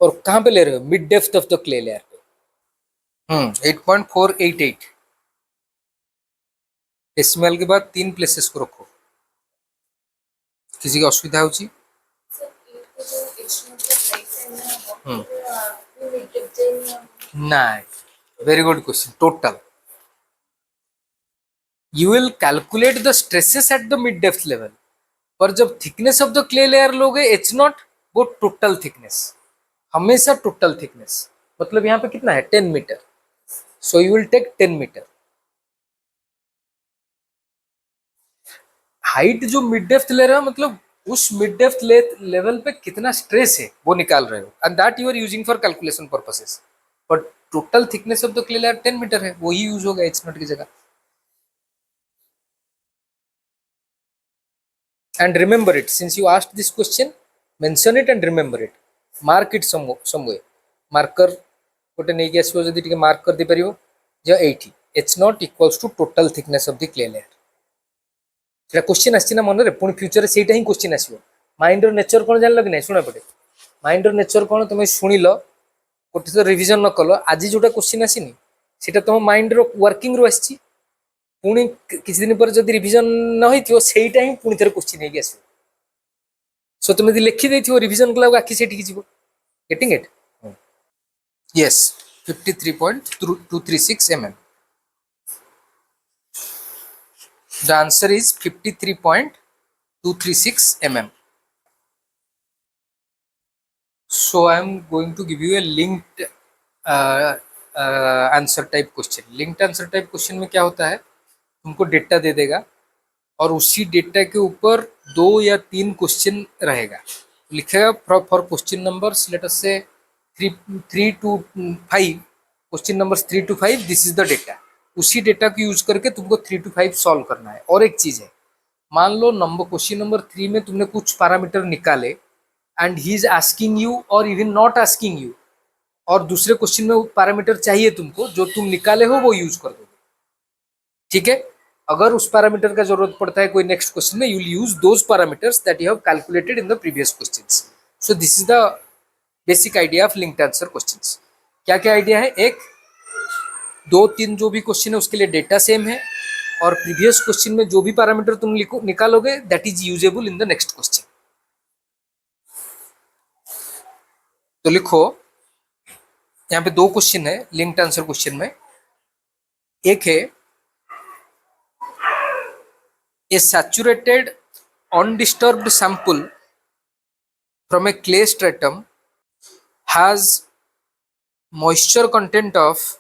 और कहाँ पे ले रहे हो, mid depth of the clay layer पे। 8.488 डेसिमल के बाद 3 प्लेसेस को रखो। किसी की असुविधा होची? नहीं, very good question. Total you will calculate the stresses at the mid depth level, पर जब thickness of the clay layer लोगे एच नॉट, वो टोटल थिकनेस, हमेशा टोटल थिकनेस, मतलब यहाँ पे कितना है 10 metre, so you will take 10 metre. Height जो मिड डेप्थ ले रहा है, मतलब उस मिड डेप्थ लेवल पे कितना स्ट्रेस है वो निकाल रहे हो, and that you are using for calculation purposes. But total thickness of the clay layer 10 metre है, वही यूज होगा एच नॉट की जगह। And remember it, since you asked this question, mention it and remember it, mark it some way, marker ଗୋଟେ ନେଇକି ଆସିବ, ଯଦି ଟିକେ ମାର୍କ କରିଦେଇ ପାରିବ ଯେ ଏଇଠି h naught equals to total thickness of the clay layer। ସେଟା क्वेश्चन ଆସିଛି ନା ମନରେ, ପୁଣି ଫ୍ୟୁଚରରେ ସେଇଟା ହିଁ क्वेश्चन ଆସିବ। ମାଇଣ୍ଡର ନେଚର କ'ଣ ଜାଣିଲ କି ନାହିଁ, ଶୁଣ ଏପଟେ, ମାଇଣ୍ଡର ନେଚର କ'ଣ ତମେ ଶୁଣିଲ, ଗୋଟେ ତ ରିଭିଜନ ନ କଲ, ଆଜି ଯୋଉଟା क्वेश्चन ଆସିନି ସେଟା ତମ ମାଇଣ୍ଡର ୱାର୍କିଂରୁ ଆସିଛି, ପୁଣି କିଛି ଦିନ ପରେ ଯଦି ରିଭିଜନ ନ ହେଇଥିବ ସେଇଟା ହିଁ ପୁଣି ଥରେ क्वेश्चन ହେଇକି ଆସିବ। सो तुम यदि लिखी देथिबो रिवीजन कला आखि सेठी जीवो, getting it? Yes, 53.236 mm। The answer is 53.236 mm। So I am going to give you a linked answer type question. Linked answer type question में क्या होता है, तुमको डेटा दे देगा और उसी डेटा के ऊपर 2 या 3 क्वेश्चन रहेगा, लिखेगा for question numbers late us से 3 to 5, question numbers 3 to 5, this is the data. उसी डेटा को यूज करके तुमको 3 to 5 सॉल्व करना है। और एक चीज है, मान लो क्वेश्चन नंबर 3 में तुमने कुछ पैरामीटर निकाले and he is asking you और इवन नॉट आस्किंग यू, और दूसरे क्वेश्चन में पैरामीटर चाहिए तुमको, जो तुम निकाले हो वो यूज कर दोगे, ठीक है। अगर उस पैरामीटर का जरूरत पड़ता है कोई नेक्स्ट क्वेश्चन में, you will use those parameters that you have calculated in the previous questions. So this is the basic idea of linked answer questions. क्या क्या आइडिया है, एक 2 3 जो भी क्वेश्चन है उसके लिए डेटा सेम है, और प्रीवियस क्वेश्चन में जो भी पैरामीटर तुम निकालोगे that is usable in the next question. तो लिखो, यहाँ पे 2 क्वेश्चन है लिंक्ड आंसर क्वेश्चन में। एक है a saturated undisturbed sample from a clay stratum has moisture content of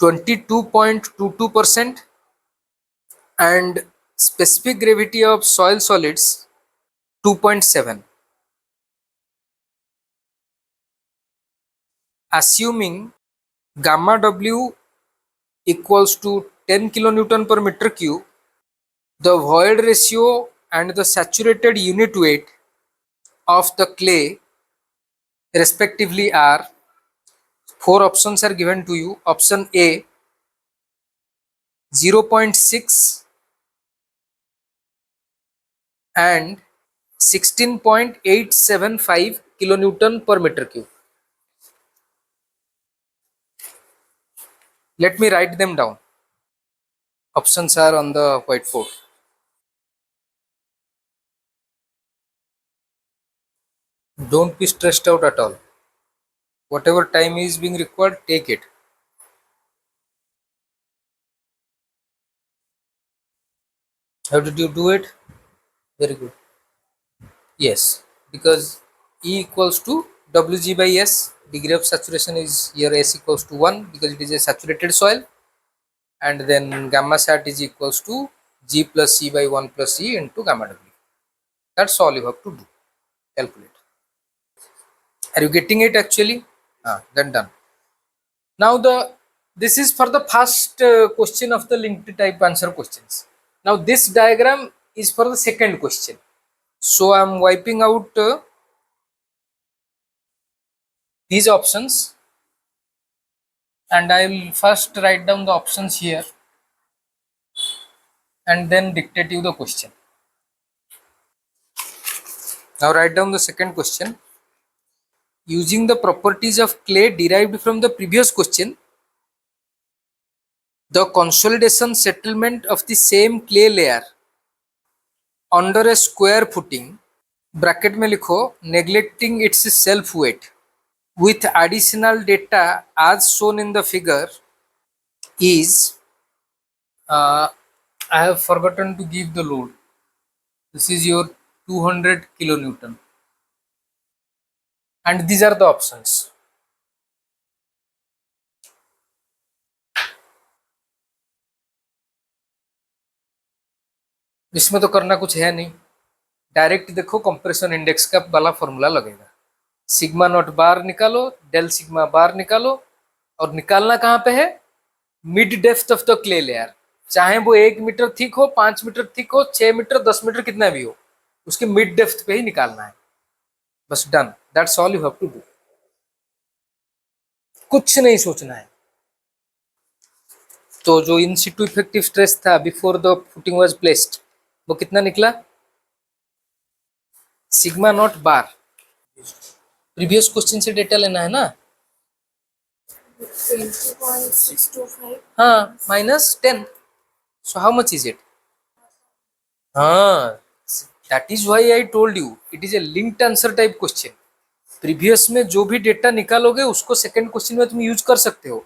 22.22% and specific gravity of soil solids 2.7. Assuming gamma W equals to 10 kilonewton per meter cube, the void ratio and the saturated unit weight of the clay respectively are, four options are given to you. Option A 0.6 and 16.875 kilonewton per meter cube. Let me write them down. Options are on the whiteboard. Don't be stressed out at all. Whatever time is being required, take it. How did you do it? Very good. Yes, because E equals to Wg by S. Degree of saturation is here, S equals to 1 because it is a saturated soil, and then gamma sat is equals to G plus C by 1 plus E into gamma W. That's all you have to do. Calculate. Are you getting it actually? Then done. Now this is for the first question of the linked type answer questions. Now this diagram is for the second question. So I am wiping out these options, and I will first write down the options here and then dictate you the question. Now write down the second question. Using the properties of clay derived from the previous question, the consolidation settlement of the same clay layer under a square footing, bracket में लिखो, neglecting its self weight, with additional data as shown in the figure is, I have forgotten to give the load. This is your 200 kilonewton, and these are the options. इसमें तो करना कुछ है नहीं, डायरेक्ट देखो कंप्रेशन इंडेक्स का वाला फॉर्मूला लगेगा. सिग्मा नॉट बार निकालो, डेल सिग्मा बार निकालो, और निकालना कहाँ पे है? Mid depth of the clay layer. चाहे वो 1 मीटर थिक हो, 5 मीटर थिक हो, 6 मीटर, 10 मीटर, कितना भी हो, उसके मिड डेप्थ पे ही निकालना है. बस done. That's all you have to do. कुछ नहीं सोचना है. तो जो इन सिटू इफेक्टिव स्ट्रेस था before the footing was placed, वो कितना निकला? Sigma naught bar. Previous question से डेटा लेना है ना. 20.625. हाँ, minus 10. So how much is it? हाँ, that is why I told you it is a linked answer type question. Previous में जो भी डेटा निकालोगे उसको सेकंड क्वेश्चन में तुम यूज कर सकते हो.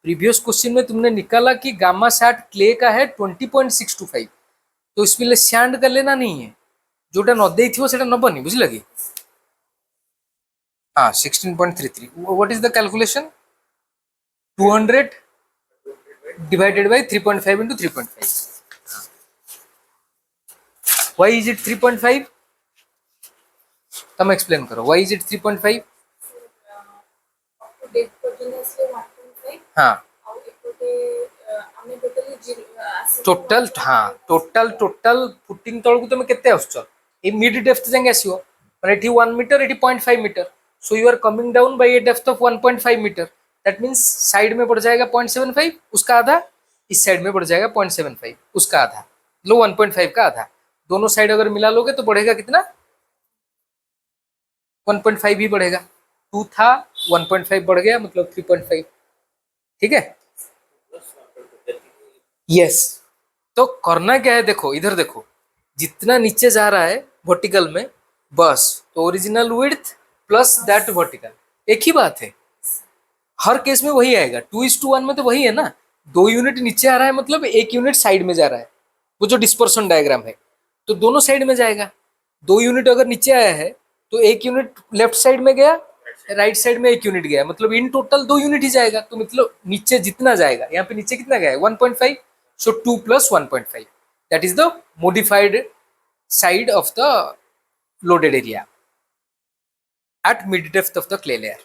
प्रीवियस क्वेश्चन में तुमने निकाला कि गामा सैट क्ले का है 20.625, तो इसमें स्यांड कर लेना नहीं है. जोटा न देइथिबो सेटा नबनी, बुझ लगी. हाँ, 16.33. What is the calculation? 200 divided by 3.5 into 3.5. Why is it 3.5? तुम एक्सप्लेन करो. Why is it 3.5? डेट पर्यंत असले 1.5. हाँ, ଆଉ ଏପଟେ ଆମେ ଟୋଟାଲି 0 टोटल. हाँ, टोटल फुटिंग तळकु तुम केते आसुछ? ए मिड डेप्थ जांगे आसीबो. माने एठी 1 मीटर, एठी 0.5 metre. So you are coming down by a depth of 1.5 metre. That means side में बढ़ जाएगा 0.75, उसका आधा. इस साइड में बढ़ जाएगा 0.75, उसका आधा. लो 1.5 का आधा. दोनों साइड अगर मिला लोगे तो बढ़ेगा कितना? 1.5 ही बढ़ेगा. 2 था, 1.5 बढ़ गया, मतलब 3.5. ठीक है. यस. तो करना क्या है, देखो इधर देखो, जितना नीचे जा रहा है वर्टिकल में, बस तो original width plus that vertical, एक ही बात है. हर केस में वही आएगा. 2:1 में तो वही है ना. 2 यूनिट नीचे आ रहा है मतलब 1 यूनिट साइड में जा रहा है, वो जो डिस्पर्सन डायग्राम है, तो दोनों साइड में जाएगा। 2 यूनिट अगर नीचे आया है तो 1 यूनिट लेफ्ट साइड में गया, राइट साइड में 1 यूनिट गया, मतलब इन टोटल 2 यूनिट ही जाएगा। तो मतलब नीचे जितना जाएगा, यहाँ पे नीचे कितना गया है 1.5, सो 2 + 1.5 that is the modified side of the loaded area at mid depth of the clay layer।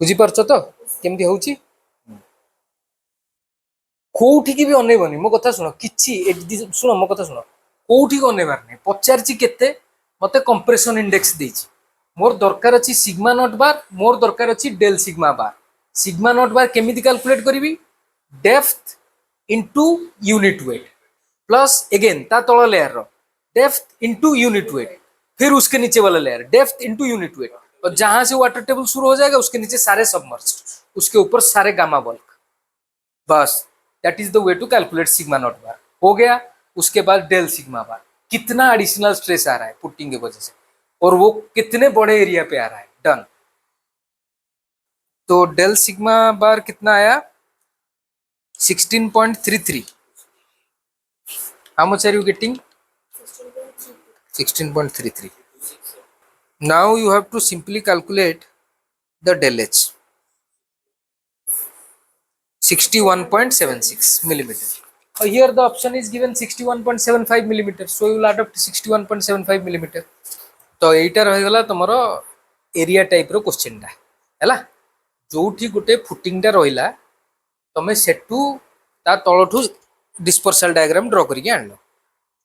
बुझीपारछ तो केमती होउची? कोउठी भी अनेबनी, मो कथा सुनो, किछि सुनो मो कथा सुनो, कोउठी को अनेबार नै, पचारची केते मते कंप्रेशन इंडेक्स देछि, मोर दरकार अछि सिग्मा नॉट बार, मोर दरकार अछि del sigma bar. Sigma naught bar केमिति कैलकुलेट करबी? Depth into unit weight plus again ता तळ लेयर रो डेप्थ इनटू यूनिट वेट, फिर उसके नीचे वाला layer depth into unit weight, और जहां से वाटर टेबल शुरू हो जाएगा उसके नीचे सारे सबमर्ज्ड, उसके ऊपर सारे गामा बल्क, बस that is the way to calculate sigma naught bar. हो गया। उसके बाद डेल सिग्मा बार, कितना एडिशनल स्ट्रेस आ रहा है पुटिंग की वजह से, और वो कितने बड़े एरिया पे आ रहा है, डन। तो डेल सिग्मा बार कितना आया? 16.33। How much are you getting? 16.33। Now you have to simply calculate the del H, 61.76 millimeter. Here the option is given 61.75 millimeter, so you will adopt 61.75 millimeter। तो एटा रहीगला तुमर एरिया टाइप रो क्वेश्चन टा हैला, जोठी गोटे फुटिंग टा रहिला तमे सेटू ता तळठू डिस्पर्सल डायग्राम ड्रॉ करके आनलो,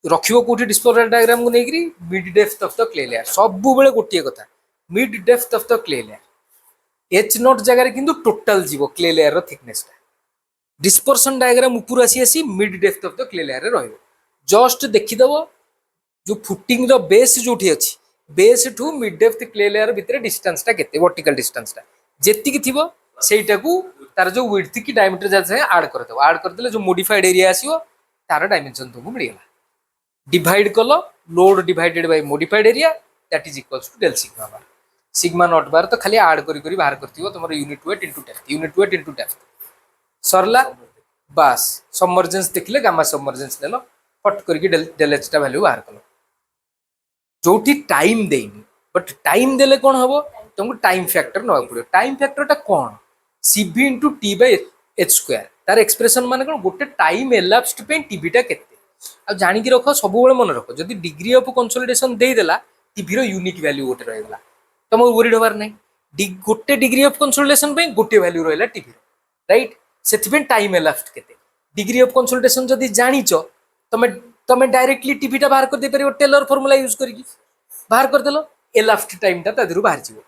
रखिबो कोठी डिस्पर्सल डायग्राम को नेकरी mid depth of the clay layer, सब बेले गोटिए कथा mid depth of the clay layer. H naught जगह रे किंतु टोटल जीवो क्ले लेयर रो थिकनेस टा, डिस्पर्सन डायग्राम ऊपर आसी आसी mid depth of the clay layer रे रहइबो। जस्ट देखिदबो जो फुटिंग रो बेस जोठी अछि, base to mid depth clay layer भितरे डिस्टेंस टा केते, वर्टिकल डिस्टेंस टा जेति की थिबो सेटा को तार जो विड्थ की डायमीटर जासे ऐड कर देबो, ऐड कर देले जो मॉडिफाइड एरिया आसीबो तार डायमेंशन तुमको मिल गेला। डिवाइड कलो load divided by modified area that is equals to del sigma bar. Sigma naught bar तो खाली ऐड करी करी बाहर करथिबो तुमरो unit weight into depth, unit weight into depth सरला, बस सबमर्जेंस देखले गामा सबमर्जेंस लेलो, फट करके डेल एच टा वैल्यू बाहर कलो। जोटी टाइम देनी, बट टाइम देले कोन हबो, तुमको टाइम फैक्टर नवा पड़ो। टाइम फैक्टर टा कोन? cv into t by h square, तार एक्सप्रेशन माने कोन, गोटे टाइम एलाप्स्ड पे टीवी टा केते। आ जानि कि रखो, सब बेले मन रखो, जदी डिग्री ऑफ कंसोलिडेशन दे देला टीवी रो यूनिक वैल्यू गोटे रह गेला, तुम वरीड होबार नै। गोटे डिग्री ऑफ कंसोलिडेशन पे गोटे वैल्यू रहला टीवी रो, राइट? सेति पे टाइम एलाप्स्ड केते। डिग्री ऑफ कंसोलिडेशन जदी जानिचो तमे तमे डायरेक्टली टीवी टा बाहर कर दे परिबो, टेलर फार्मूला यूज करके बाहर कर देलो, एलाप्स्ड टाइम टा तादिरु बाहर जीवो।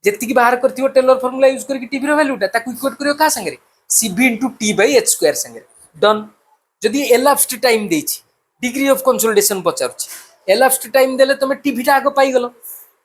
जेतिकी बाहर करथिबो टेलर फार्मूला यूज करके टीवी रो वैल्यू टा ताकू इक्वेट करियो का संगे, cv into t by h square संगे, डन। जदी एलाप्स्ड टाइम देछि, डिग्री ऑफ कंसोलिडेशन पचारुछि, एलाप्स्ड टाइम देले तमे टीवी टा आगो पाई गेलो,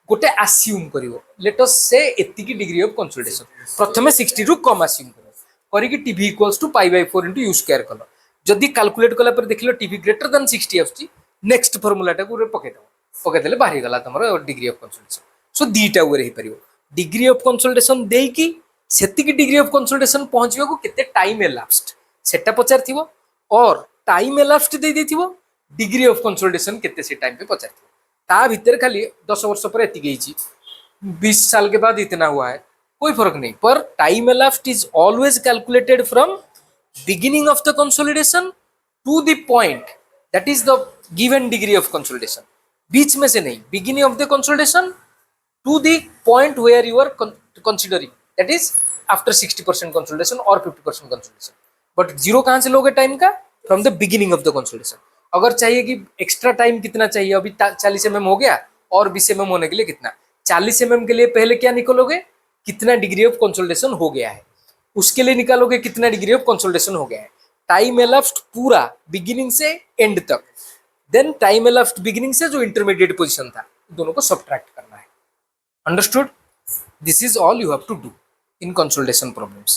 गोटे अस्यूम करिवो, लेट अस से एतिकी डिग्री ऑफ कंसोलिडेशन प्रथमे 60 रु कम अस्यूम करिवो, करिकि TV equals to π/4 into u square कलो। जदी कैलकुलेट कला पर देखिलो टीवी ग्रेटर देन 60 आउछि, नेक्स्ट फार्मूला टा को पके दो, पके देले बाहरी गला तमरो डिग्री ऑफ कंसोलिडेशन। सो दीटा वे रे परिवो, डिग्री ऑफ कंसोलिडेशन देकी सेतिकी डिग्री ऑफ कंसोलिडेशन पहुंचबा को केते टाइम एलाप्स्ड सेटा पचारथिबो, और टाइम एलाप्स्ड दे देथिबो, डिग्री ऑफ कंसोलिडेशन केते से टाइम पे पचारथिबो। ता भीतर खाली 10 वर्ष पर एति गईची, 20 साल के बाद इतना हुआ है, कोई फर्क नहीं। पर time elapsed is always calculated from beginning of the consolidation to the point that is the given degree of consolidation, बीच में से नहीं, beginning of the consolidation to the point where you are considering, that is after 60% consolidation or 50% consolidation। but zero कहाँ से लोगे टाइम का? From the beginning of the consolidation. अगर चाहिए कि एक्स्ट्रा टाइम कितना चाहिए, अभी 40 mm हो गया और 20 mm होने के लिए कितना, 40 mm के लिए पहले क्या निकालोगे, कितना डिग्री ऑफ कंसोलिडेशन हो गया है, उसके लिए निकालोगे कितना डिग्री ऑफ कंसोलिडेशन हो गया है। टाइम एलाप्स्ड पूरा बिगिनिंग से एंड तक, देन टाइम एलाप्स्ड बिगिनिंग से जो इंटरमीडिएट पोजीशन था, दोनों को सब्ट्रैक्ट करना है। Understood? This is all you have to do in consolidation problems.